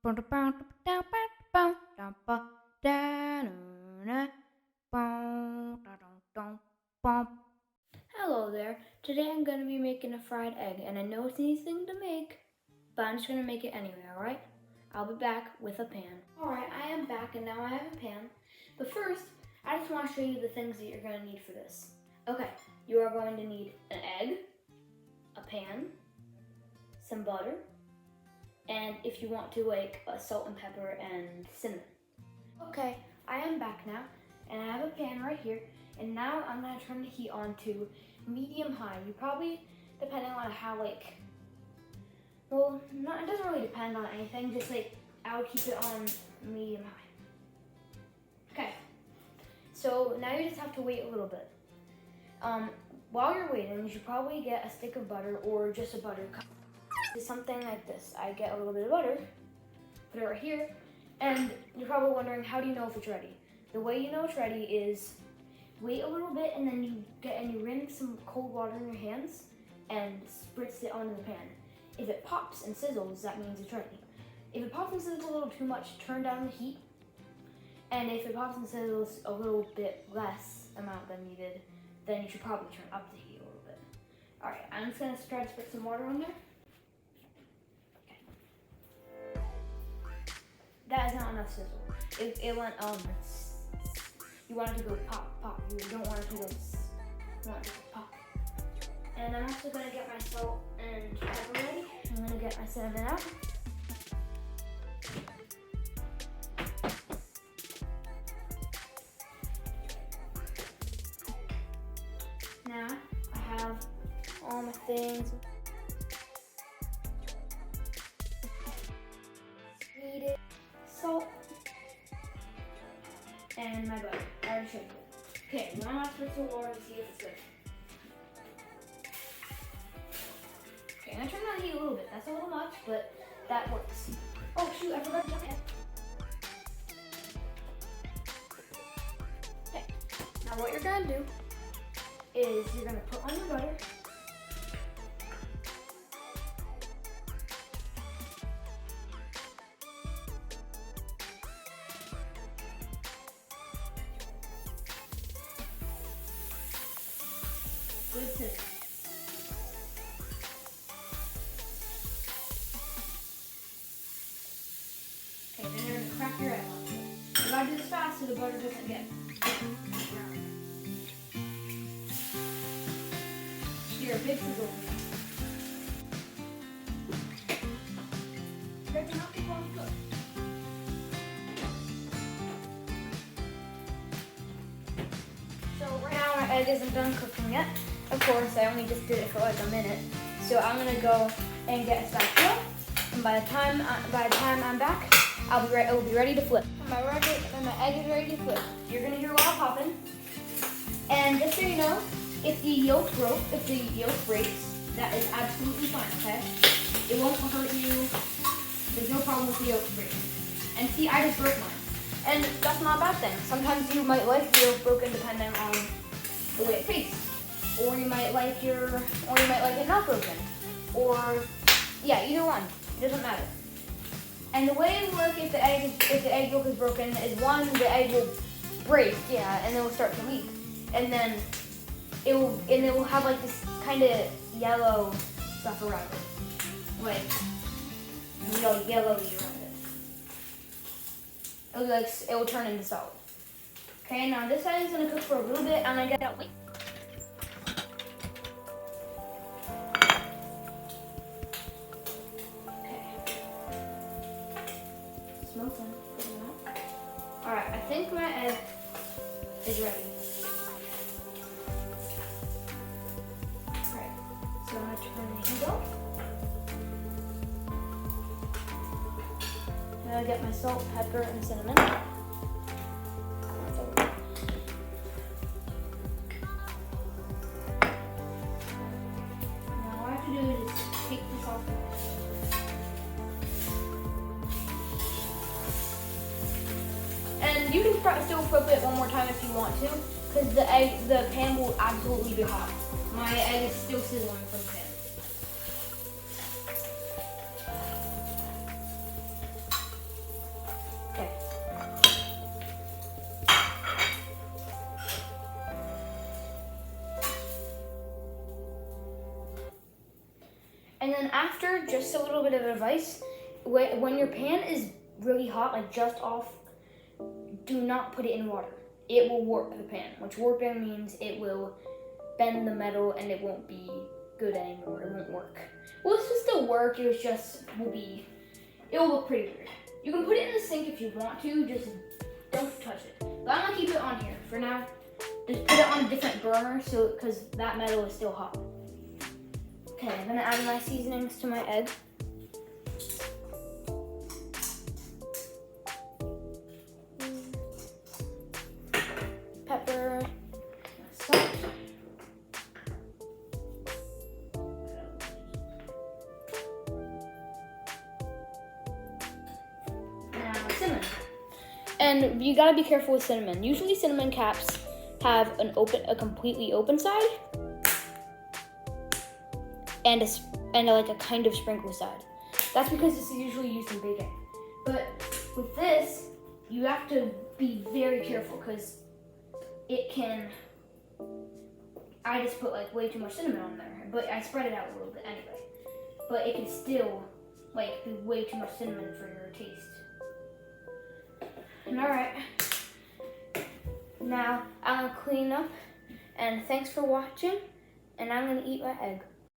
Hello there. Today I'm going to be making a fried egg, and I know it's an easy thing to make, but I'm just going to make it anyway, alright? I'll be back with a pan. Alright, I am back, and now I have a pan. But first, I just want to show you the things that you're going to need for this. Okay, you are going to need an egg, a pan, some butter, and if you want to, like, salt and pepper and cinnamon. Okay, I am back now, and I have a pan right here, and now I'm going to turn the heat on to medium-high. You probably, depending on how, like, well, it doesn't really depend on anything, just, like, I would keep it on medium-high. Okay, so now you just have to wait a little bit. While you're waiting, you should probably get a stick of butter or just a butter cup. It's something like this. I get a little bit of butter, put it right here, and you're probably wondering, how do you know if it's ready? The way you know it's ready is wait a little bit, and then you rinse some cold water in your hands and spritz it onto the pan. If it pops and sizzles, that means it's ready. If it pops and sizzles a little too much, turn down the heat. And if it pops and sizzles a little bit less amount than needed, then you should probably turn up the heat a little bit. All right, I'm just gonna try to spritz some water on there. Okay. That is not enough sizzle. It went you want it to go pop, pop. You don't want it to go you want it to go pop. And I'm also gonna get my salt and pepper ready. I'm gonna get my cinnamon out. Now I have all my things. Needed salt and my butter. I already showed you. Okay, now I'm gonna spritz the water to see if it's good. Okay, I'm gonna turn down the heat a little bit. That's a little much, but that works. Oh shoot, I forgot to jump in. Okay, now what you're gonna do is you're gonna put on your butter. Good sizzle. Okay, then you're gonna crack your egg. You gotta do this fast so the butter doesn't get brown. You're a big sizzle. Spread them out before we cook. So right now our egg isn't done cooking yet. Of course, I only just did it for like a minute. So I'm gonna go and get a spatula, and by the time I'm back, it will be ready to flip. And my egg is ready to flip. You're gonna hear a lot of popping. And just so you know, if the yolk breaks, that is absolutely fine, okay? It won't hurt you. There's no problem with the yolk breaking. And see, I just broke mine. And that's not a bad thing. Sometimes you might like the yolk broken depending on the way it tastes. Or you might like it not broken. Or, yeah, either one. It doesn't matter. And the way it will work if the egg yolk is broken is, one, the egg will break, yeah, and it will start to leak. And then it will have like this kind of yellow stuff around it. Like, yellowy around it. It will turn into solid. Okay, now this side is gonna cook for a little bit. I'm gonna get out. Wait. Okay. Smoking. All right, I think my egg is ready. All right, so I'm gonna turn the heat off. I'm gonna get my salt, pepper, and cinnamon. Now all I have to do is just take this off. And you can still flip it one more time if you want to, because the pan will absolutely be hot. My egg is still sizzling from the pan. then after, just a little bit of advice, when your pan is really hot, like just off, do not put it in water. It will warp the pan, which warping means it will bend the metal and it won't be good anymore. It won't work. Well, this will still work. It will look pretty weird. You can put it in the sink if you want to, just don't touch it. But I'm gonna keep it on here for now. Just put it on a different burner because that metal is still hot. Okay, I'm gonna add my seasonings to my egg. Pepper, salt. Now cinnamon. And you gotta be careful with cinnamon. Usually cinnamon caps have a completely open side and like a kind of sprinkle side. That's because this is usually used in baking. But with this, you have to be very careful because I just put like way too much cinnamon on there, but I spread it out a little bit anyway. But it can still like be way too much cinnamon for your taste. And all right, now I'm gonna clean up, and thanks for watching, and I'm gonna eat my egg.